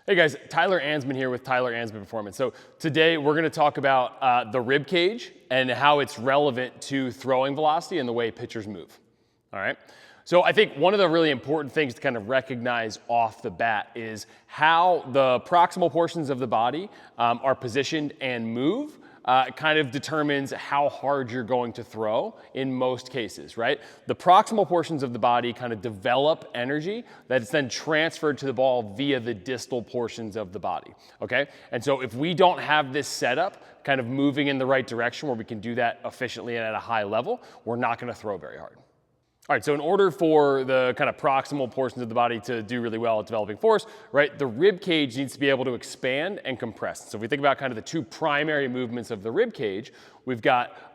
Hey guys, Tyler Ansman here with Tyler Ansman Performance. So today we're going to talk about the rib cage and how it's relevant to throwing velocity and the way pitchers move. All right. So I think one of the really important things to kind of recognize off the bat is how the proximal portions of the body are positioned and move. Kind of determines how hard you're going to throw in most cases, right? The proximal portions of the body kind of develop energy that's then transferred to the ball via the distal portions of the body, okay? And so if we don't have this setup kind of moving in the right direction where we can do that efficiently and at a high level, we're not gonna throw very hard. All right, so in order for the kind of proximal portions of the body to do really well at developing force, right, the rib cage needs to be able to expand and compress. So if we think about kind of the two primary movements of the rib cage, we've got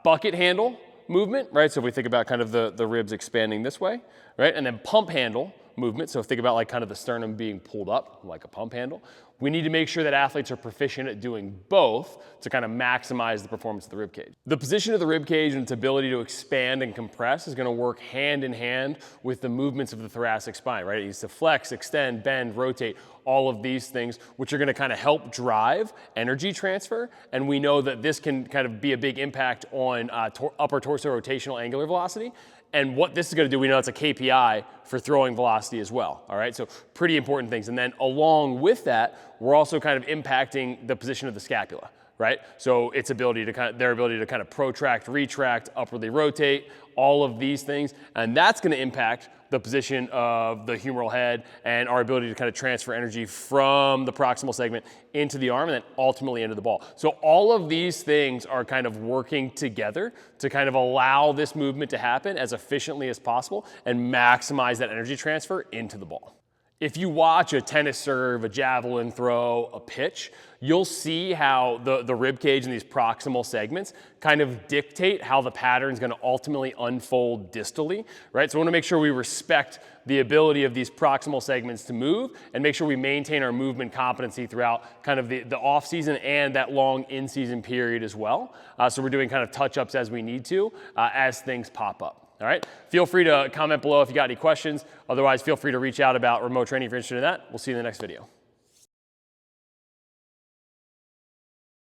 bucket handle movement, right? So if we think about kind of the ribs expanding this way, right? And then pump handle movement. So think about like kind of the sternum being pulled up like a pump handle. We need to make sure that athletes are proficient at doing both to kind of maximize the performance of the rib cage. The position of the rib cage and its ability to expand and compress is going to work hand in hand with the movements of the thoracic spine, right? It needs to flex, extend, bend, rotate, all of these things, which are going to kind of help drive energy transfer. And we know that this can kind of be a big impact on upper torso rotational angular velocity. And what this is going to do, we know it's a KPI for throwing velocity as well, all right? So pretty important things. And then along with that, we're also kind of impacting the position of the scapula, right? So its ability to their ability to kind of protract, retract, upwardly rotate, all of these things. And that's going to impact the position of the humeral head and our ability to kind of transfer energy from the proximal segment into the arm and then ultimately into the ball. So all of these things are kind of working together to kind of allow this movement to happen as efficiently as possible and maximize that energy transfer into the ball. If you watch a tennis serve, a javelin throw, a pitch, you'll see how the rib cage and these proximal segments kind of dictate how the pattern is going to ultimately unfold distally, right? So we want to make sure we respect the ability of these proximal segments to move and make sure we maintain our movement competency throughout kind of the off season and that long in-season period as well. So we're doing kind of touch-ups as we need to as things pop up. All right, feel free to comment below if you got any questions. Otherwise, feel free to reach out about remote training if you're interested in that. We'll see you in the next video.